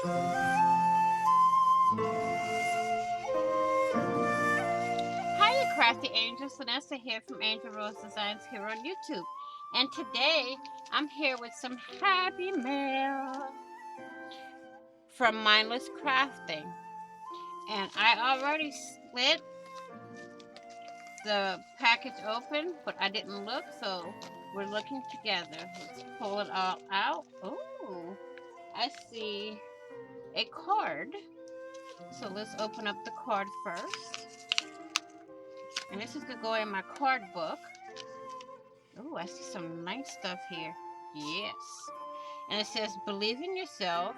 Hiya, Crafty Angels. Vanessa here from AngelRose Designs here on YouTube. And today I'm here with some happy mail from Mindless Crafting. And I already split the package open, but I didn't look, so we're looking together. Let's pull it all out. Oh, I see a card. So let's open up the card first. And this is going to go in my card book. Oh, I see some nice stuff here. Yes. And it says, believe in yourself.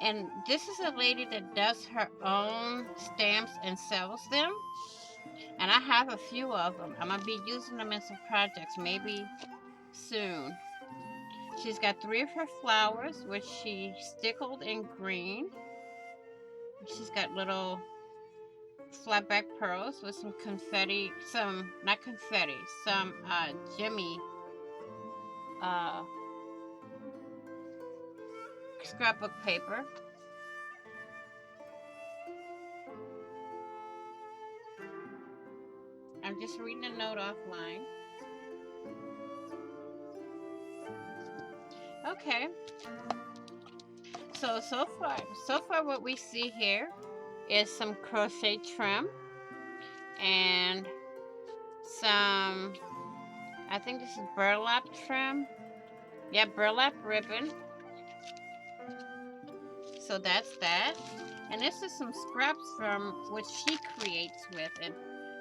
And this is a lady that does her own stamps and sells them. And I have a few of them. I'm going to be using them in some projects, maybe soon. She's got 3 of her flowers, which she stickled in green. She's got little flat back pearls with some confetti, not confetti, some Jimmy scrapbook paper. I'm just reading a note offline. Okay. So far what we see here is some crochet trim and some, I think this is burlap trim. Yeah, burlap ribbon. So that's that. And this is some scraps from what she creates with, and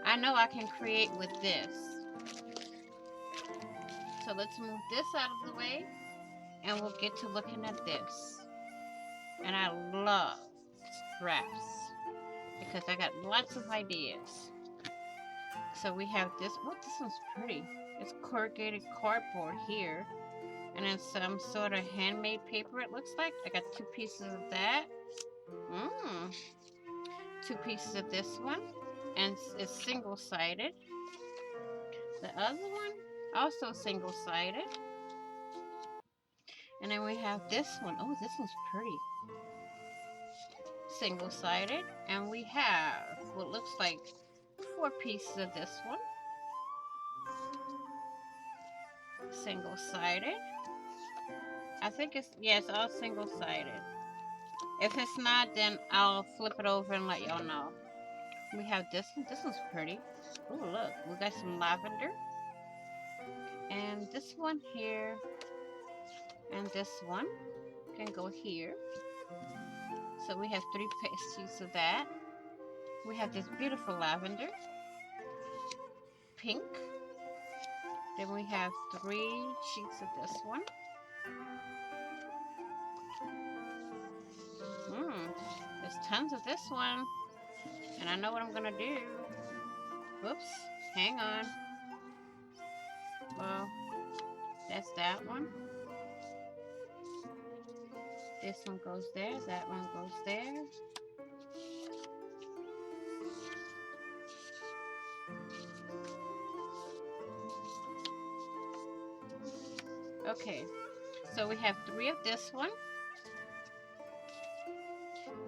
I know I can create with this. So let's move this out of the way and we'll get to looking at this. And I love scraps because I got lots of ideas. So we have this. Oh, this one's pretty. It's corrugated cardboard here. And then some sort of handmade paper, it looks like. I got 2 pieces of that. 2 pieces of this one. And it's single-sided. The other one, also single-sided. And then we have this one. Oh, this one's pretty. Single-sided. And we have what looks like 4 pieces of this one. Single-sided. I think it's all single-sided. If it's not, then I'll flip it over and let y'all know. We have this one. This one's pretty. Oh, look. We got some lavender. And this one here. And this one can go here. So we have 3 sheets of that. We have this beautiful lavender. Pink. Then we have 3 sheets of this one. There's tons of this one. And I know what I'm going to do. Whoops. Hang on. Well, that's that one. This one goes there. That one goes there. Okay. So we have 3 of this one.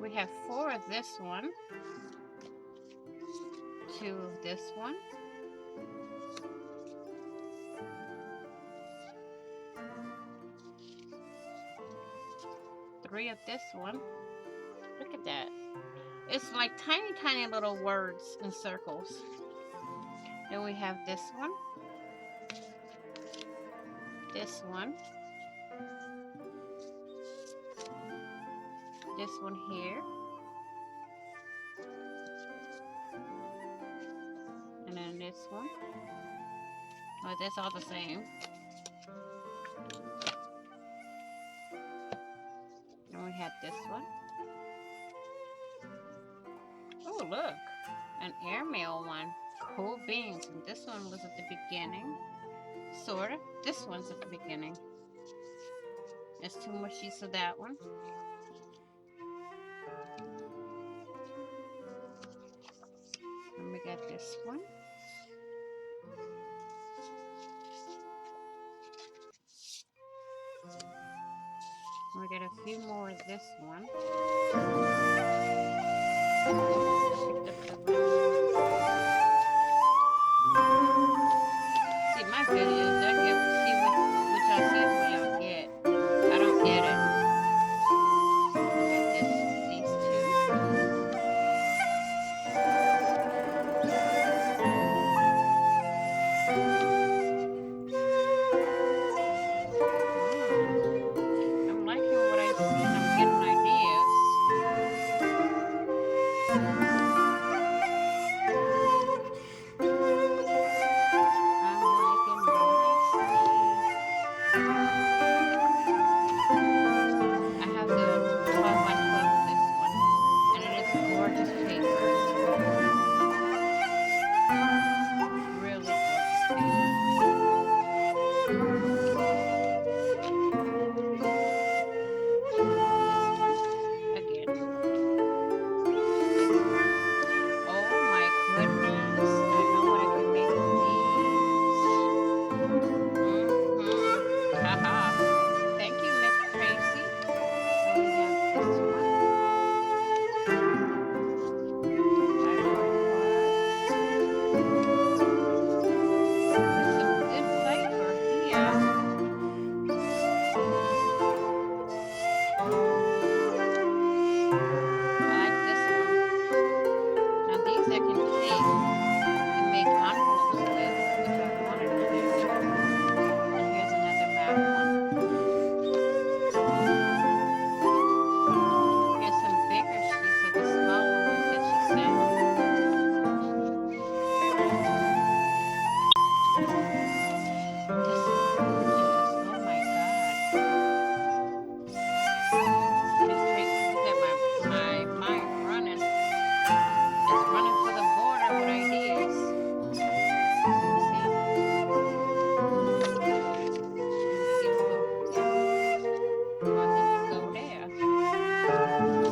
We have 4 of this one. 2 of this one. 3 of this one. Look at that. It's like tiny, tiny little words in circles. Then we have this one. This one. This one here. And then this one. Oh, that's all the same. And we have this one. Oh, look. An airmail one. Cool beans. And this one was at the beginning. Sort of. This one's at the beginning. There's 2 more sheets of that one. And we got this one. We we got a few more of this one. I picked up the wrong one. See, my videos, I get see what y'all see is what y'all get. I don't edit. We got these two. I'm liking what I see and I'm getting ideas. I'm liking what I see. I have the 12 by 12 of this one, and it is gorgeous paper. Really gorgeous paper. This one, again. This one. Oh my goodness. I know what I can make with these. Haha. Thank you, Miss Tracy. So we have this one. It's some good paper here. I like this one. Now these I can take and make envelopes with if I wanted to. And here's another matte one. Here's some bigger sheets of the smaller ones that she sent. This is gorgeous. Oh my god. Miss Tracy, you got my mind running. It's running for the border with ideas. See? Give a little here. Oh, I think you go there.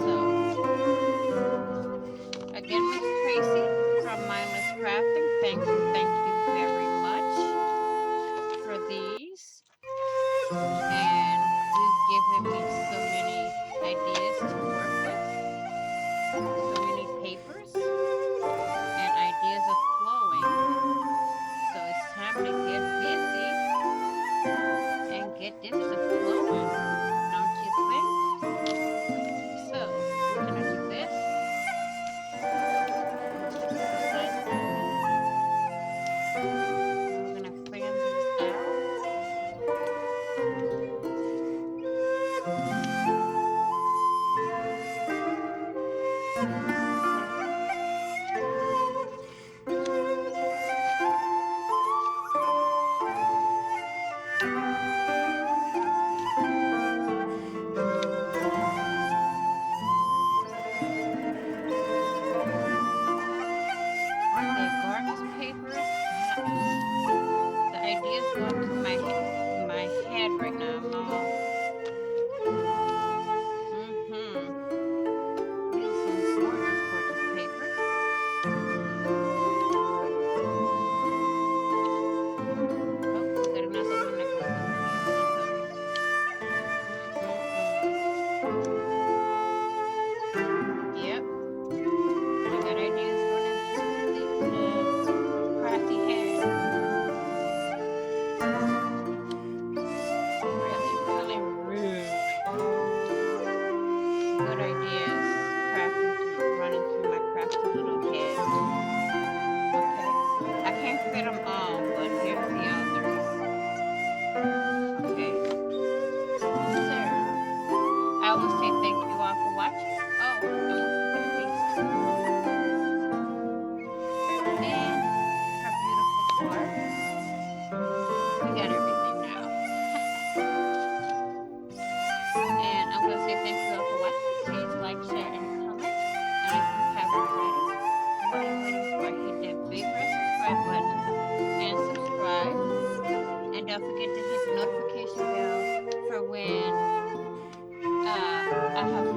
So, again, Miss Tracy from Mindless Crafting, thank you very much for these. And you've given me so many ideas to work with, so many papers, and ideas are flowing. So it's time to get busy and get this stuff flowing, don't you think? So we're gonna do this. We're gonna fan these out. Aren't they gorgeous papers? The ideas going through my head right now. I'm all these are some gorgeous papers. Oh, we got another one that goes over here. Yep, I got ideas running through the crafty head. Really good ideas running through my crafty little head. Okay, I can't fit them all, but here's the others. Okay, so I will say thank you all for watching. Oh, don't forget these two. And her beautiful card. We got everything now. And I'm going to say thank you all for watching. Please like, share, and comment. And if you haven't already, what are you waiting for? Hit that big red subscribe button and subscribe. And don't forget to hit the notification bell for when I have